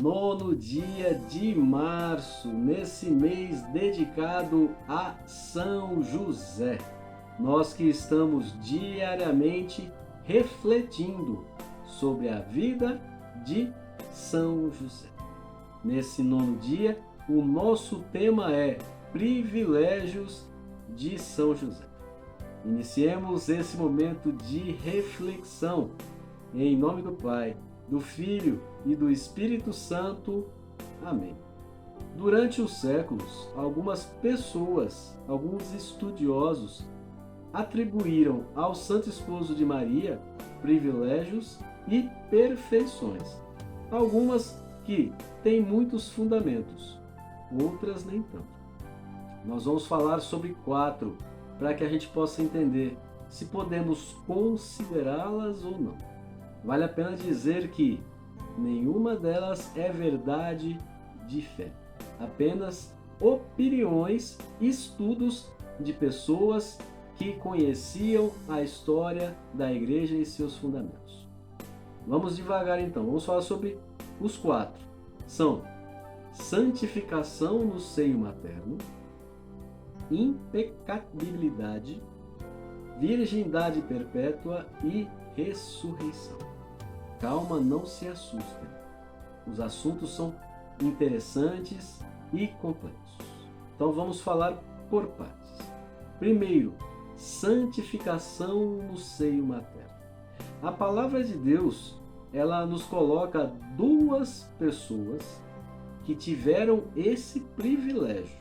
nono dia de março, nesse mês dedicado a São José. Nós que estamos diariamente refletindo sobre a vida de São José. Nesse nono dia, o nosso tema é Privilégios de São José. Iniciemos esse momento de reflexão. Em nome do Pai, do Filho e do Espírito Santo. Amém. Durante os séculos, algumas pessoas, alguns estudiosos, atribuíram ao Santo Esposo de Maria privilégios e perfeições. Algumas que têm muitos fundamentos, outras nem tanto. Nós vamos falar sobre 4 para que a gente possa entender se podemos considerá-las ou não. Vale a pena dizer que nenhuma delas é verdade de fé, apenas opiniões e estudos de pessoas que conheciam a história da igreja e seus fundamentos. Vamos devagar então, vamos falar sobre os 4. São santificação no seio materno, impecabilidade, virgindade perpétua e ressurreição. Calma, não se assustem. Os assuntos são interessantes e complexos. Então vamos falar por partes. Primeiro, santificação no seio materno. A palavra de Deus, ela nos coloca 2 pessoas que tiveram esse privilégio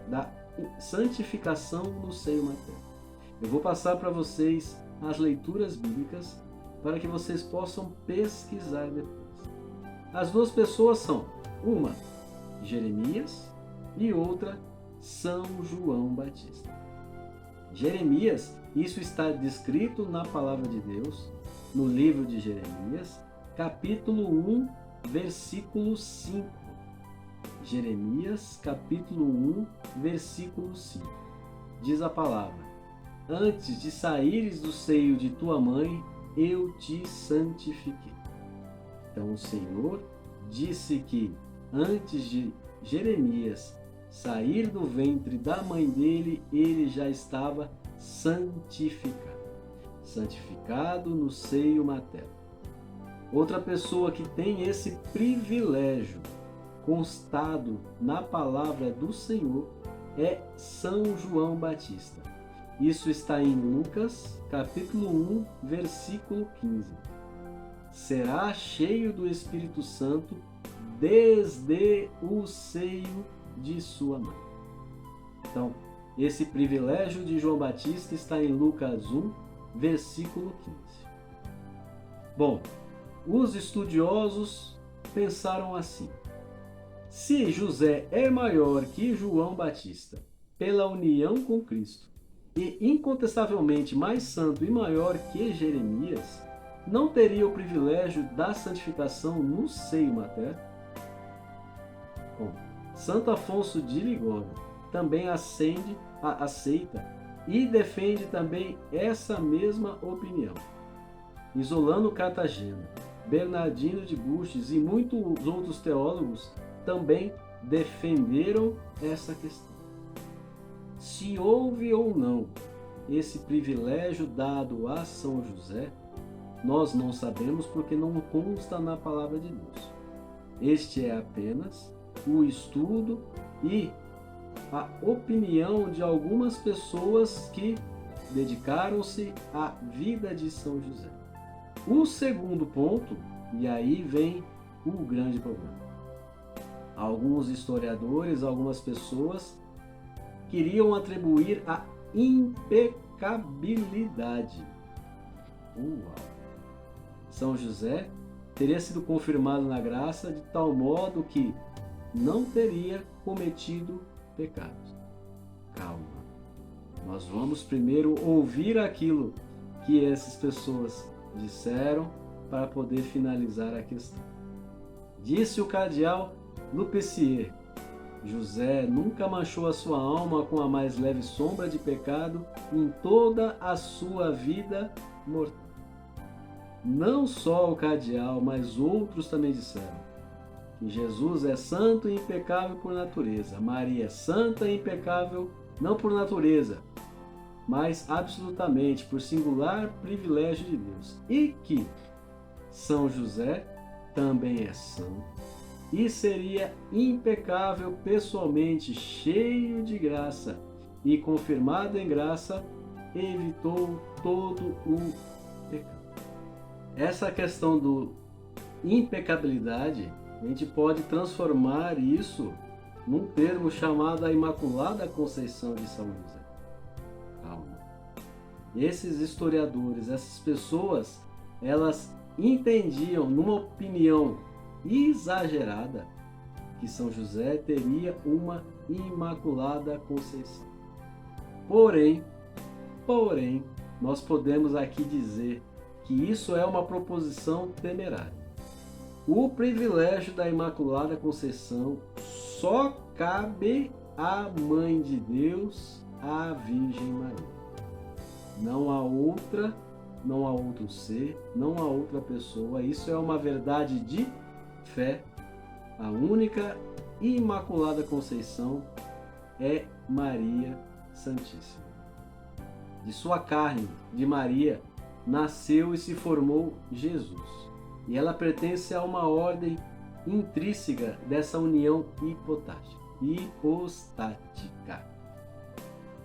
da santificação no seio materno. Eu vou passar para vocês as leituras bíblicas para que vocês possam pesquisar depois. As 2 pessoas são uma Jeremias e outra São João Batista. Jeremias, isso está descrito na palavra de Deus, no livro de Jeremias, capítulo 1, versículo 5. Jeremias, capítulo 1, versículo 5. Diz a palavra: antes de saíres do seio de tua mãe, eu te santifiquei. Então o Senhor disse que antes de Jeremias sair do ventre da mãe dele, ele já estava santificado. Santificado no seio materno. Outra pessoa que tem esse privilégio constado na palavra do Senhor é São João Batista. Isso está em Lucas, capítulo 1, versículo 15. Será cheio do Espírito Santo desde o seio de sua mãe. Então, esse privilégio de João Batista está em Lucas 1, versículo 15. Bom, os estudiosos pensaram assim: se José é maior que João Batista pela união com Cristo, e incontestavelmente mais santo e maior que Jeremias, não teria o privilégio da santificação no seio materno? Bom, Santo Afonso de Ligório também aceita e defende também essa mesma opinião. Isolano Cartagena, Bernardino de Bustos e muitos outros teólogos também defenderam essa questão. Se houve ou não esse privilégio dado a São José, nós não sabemos porque não consta na palavra de Deus. Este é apenas o estudo e a opinião de algumas pessoas que dedicaram-se à vida de São José. O segundo ponto, e aí vem o grande problema. Alguns historiadores, algumas pessoas queriam atribuir a impecabilidade. Uau! São José teria sido confirmado na graça de tal modo que não teria cometido pecados. Calma. Nós vamos primeiro ouvir aquilo que essas pessoas disseram para poder finalizar a questão. Disse o cardeal Lupecier: José nunca manchou a sua alma com a mais leve sombra de pecado em toda a sua vida mortal. Não só o cardeal, mas outros também disseram: que Jesus é santo e impecável por natureza. Maria é santa e impecável não por natureza, mas absolutamente por singular privilégio de Deus. E que São José também é santo e seria impecável pessoalmente, cheio de graça e confirmado em graça, evitou todo o pecado. Essa questão do impecabilidade, a gente pode transformar isso num termo chamado a Imaculada Conceição de São José. Calma. Esses historiadores, essas pessoas, elas entendiam, numa opinião exagerada, que São José teria uma Imaculada Conceição. Porém, nós podemos aqui dizer que isso é uma proposição temerária. O privilégio da Imaculada Conceição só cabe à Mãe de Deus, à Virgem Maria. Não há outra, não há outro ser, não há outra pessoa. Isso é uma verdade de fé. A única Imaculada Conceição é Maria Santíssima. De sua carne, de Maria, nasceu e se formou Jesus. E ela pertence a uma ordem intrínseca dessa união hipostática.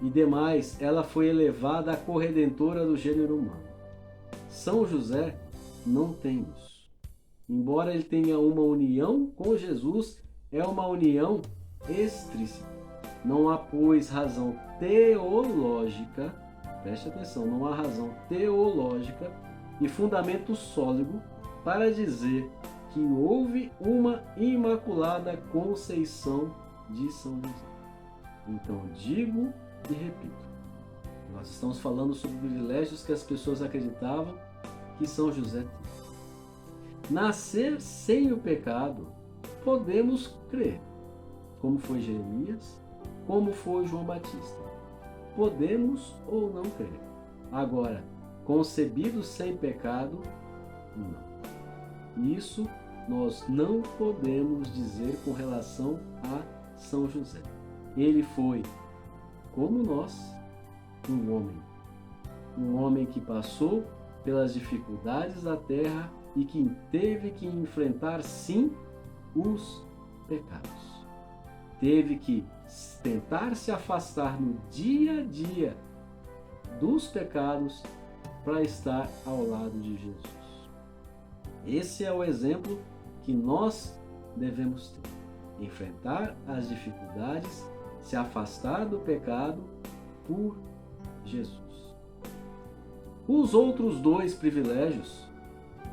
E demais, ela foi elevada à corredentora do gênero humano. São José não tem isso. Embora ele tenha uma união com Jesus, é uma união extrínseca. Não há, pois, razão teológica, preste atenção, não há razão teológica e fundamento sólido para dizer que houve uma Imaculada Conceição de São José. Então, digo e repito, nós estamos falando sobre privilégios que as pessoas acreditavam que São José tinha. Nascer sem o pecado, podemos crer, como foi Jeremias, como foi João Batista. Podemos ou não crer. Agora, concebido sem pecado, não. Isso nós não podemos dizer com relação a São José. Ele foi, como nós, um homem que passou pelas dificuldades da terra e que teve que enfrentar, sim, os pecados. Teve que tentar se afastar no dia a dia dos pecados para estar ao lado de Jesus. Esse é o exemplo que nós devemos ter. Enfrentar as dificuldades, se afastar do pecado por Jesus. Os outros dois privilégios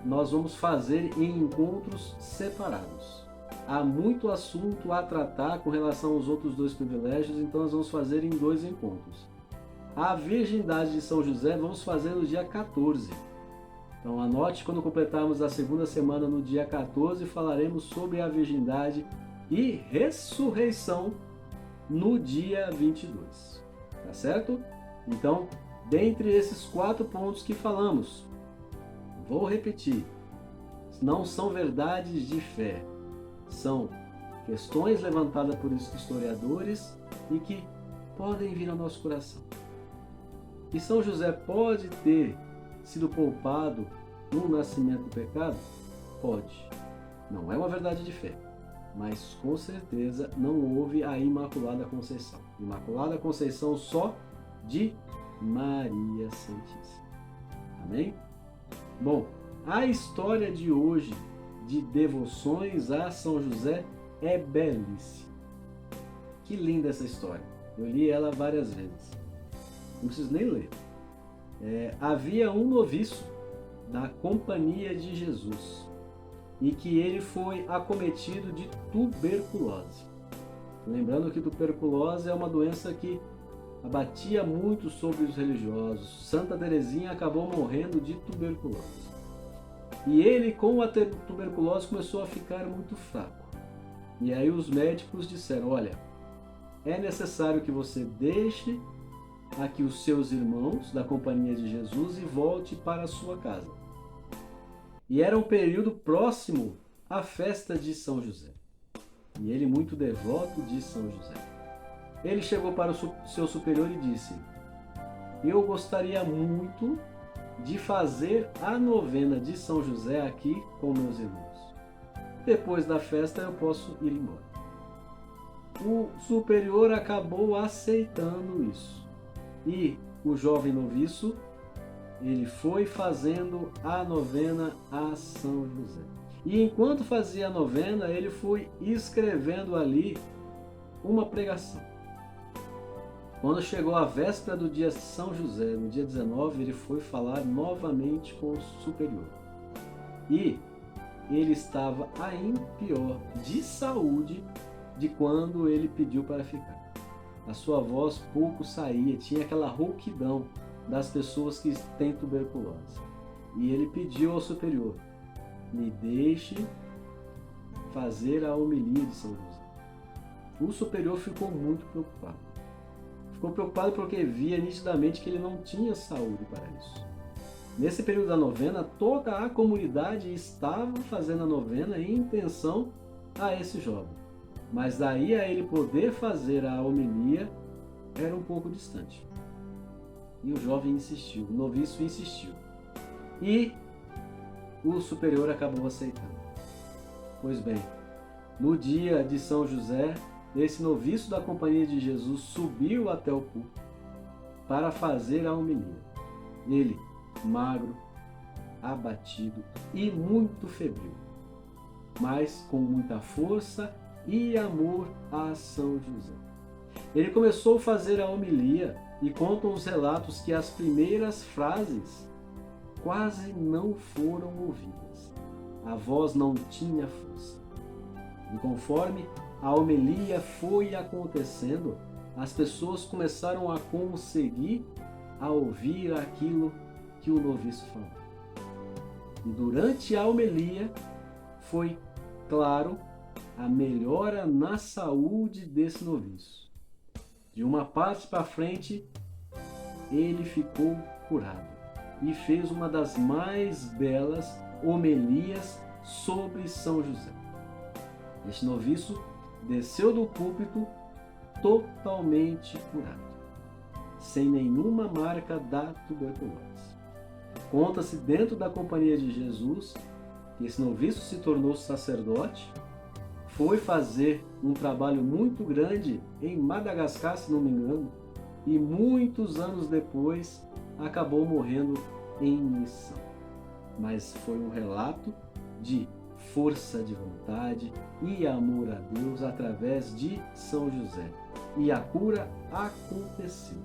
nós vamos fazer em encontros separados. Há muito assunto a tratar com relação aos outros dois privilégios, então nós vamos fazer em dois encontros. A virgindade de São José vamos fazer no dia 14. Então anote, quando completarmos a segunda semana, no dia 14, falaremos sobre a virgindade e ressurreição no dia 22. Tá certo? Então, dentre esses 4 pontos que falamos, vou repetir, não são verdades de fé, são questões levantadas por historiadores e que podem vir ao nosso coração. E São José pode ter sido poupado no nascimento do pecado? Pode. Não é uma verdade de fé, mas com certeza não houve a Imaculada Conceição. Imaculada Conceição só de Maria Santíssima. Amém? Bom, a história de hoje de devoções a São José é belíssima. Que linda essa história. Eu li ela várias vezes. Não preciso nem ler. Havia um noviço da Companhia de Jesus e que ele foi acometido de tuberculose. Lembrando que tuberculose é uma doença que abatia muito sobre os religiosos. Santa Teresinha acabou morrendo de tuberculose. E ele, com a tuberculose, começou a ficar muito fraco. E aí os médicos disseram: olha, é necessário que você deixe aqui os seus irmãos da Companhia de Jesus e volte para a sua casa. E era um período próximo a festa de São José. E ele, muito devoto de São José. Ele chegou para o seu superior e disse: eu gostaria muito de fazer a novena de São José aqui com meus irmãos. Depois da festa eu posso ir embora. O superior acabou aceitando isso. E o jovem noviço, ele foi fazendo a novena a São José. E enquanto fazia a novena, ele foi escrevendo ali uma pregação. Quando chegou a véspera do dia São José, no dia 19, ele foi falar novamente com o superior. E ele estava ainda pior de saúde de quando ele pediu para ficar. A sua voz pouco saía, tinha aquela rouquidão das pessoas que têm tuberculose. E ele pediu ao superior: me deixe fazer a homilia de São José. O superior ficou muito preocupado. Ficou preocupado porque via nitidamente que ele não tinha saúde para isso. Nesse período da novena, toda a comunidade estava fazendo a novena em intenção a esse jovem. Mas daí a ele poder fazer a homilia era um pouco distante. E o jovem insistiu, o noviço insistiu. E o superior acabou aceitando. Pois bem, no dia de São José, esse noviço da Companhia de Jesus subiu até o púlpito para fazer a homilia. Ele, magro, abatido e muito febril, mas com muita força e amor a São José. Ele começou a fazer a homilia e contam os relatos que as primeiras frases quase não foram ouvidas. A voz não tinha força. E conforme a homilia foi acontecendo, as pessoas começaram a conseguir a ouvir aquilo que o noviço falou. E durante a homilia foi claro a melhora na saúde desse noviço. De uma parte para frente, ele ficou curado e fez uma das mais belas homilias sobre São José. Este noviço desceu do púlpito totalmente curado, sem nenhuma marca da tuberculose. Conta-se dentro da Companhia de Jesus que esse noviço se tornou sacerdote, foi fazer um trabalho muito grande em Madagascar, se não me engano, e muitos anos depois acabou morrendo em missão. Mas foi um relato de força de vontade e amor a Deus através de São José. E a cura aconteceu,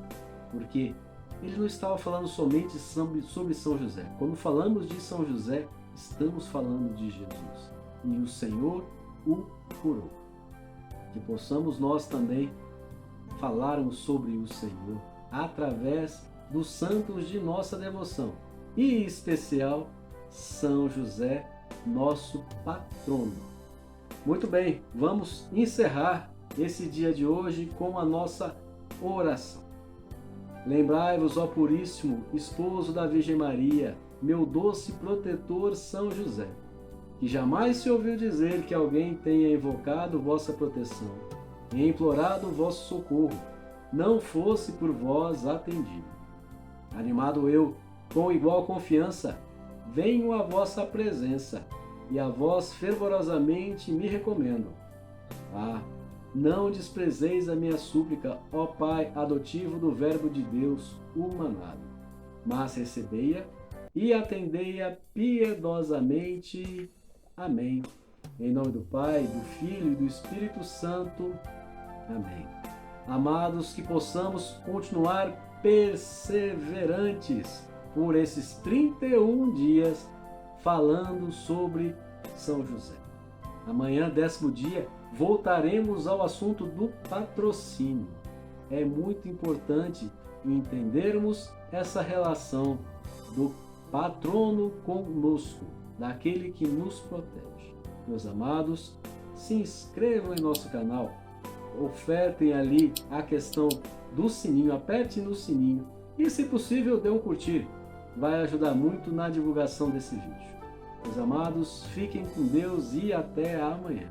porque ele não estava falando somente sobre São José. Quando falamos de São José, estamos falando de Jesus. E o Senhor o curou. Que possamos nós também falarmos sobre o Senhor através dos santos de nossa devoção. E em especial, São José, nosso patrono. Muito bem, vamos encerrar esse dia de hoje com a nossa oração. Lembrai-vos, ó Puríssimo, esposo da Virgem Maria, meu doce protetor São José, que jamais se ouviu dizer que alguém tenha invocado vossa proteção e implorado vosso socorro, não fosse por vós atendido. Animado eu, com igual confiança, venho à vossa presença e a vós fervorosamente me recomendo. Ah, não desprezeis a minha súplica, ó Pai adotivo do Verbo de Deus humanado, mas recebei-a e atendei-a piedosamente. Amém. Em nome do Pai, do Filho e do Espírito Santo. Amém. Amados, que possamos continuar perseverantes por esses 31 dias falando sobre São José. Amanhã, 10º dia, voltaremos ao assunto do patrocínio. É muito importante entendermos essa relação do patrono conosco, daquele que nos protege. Meus amados, se inscrevam em nosso canal, ofertem ali a questão do sininho, aperte no sininho e, se possível, dê um curtir. Vai ajudar muito na divulgação desse vídeo. Meus amados, fiquem com Deus e até amanhã.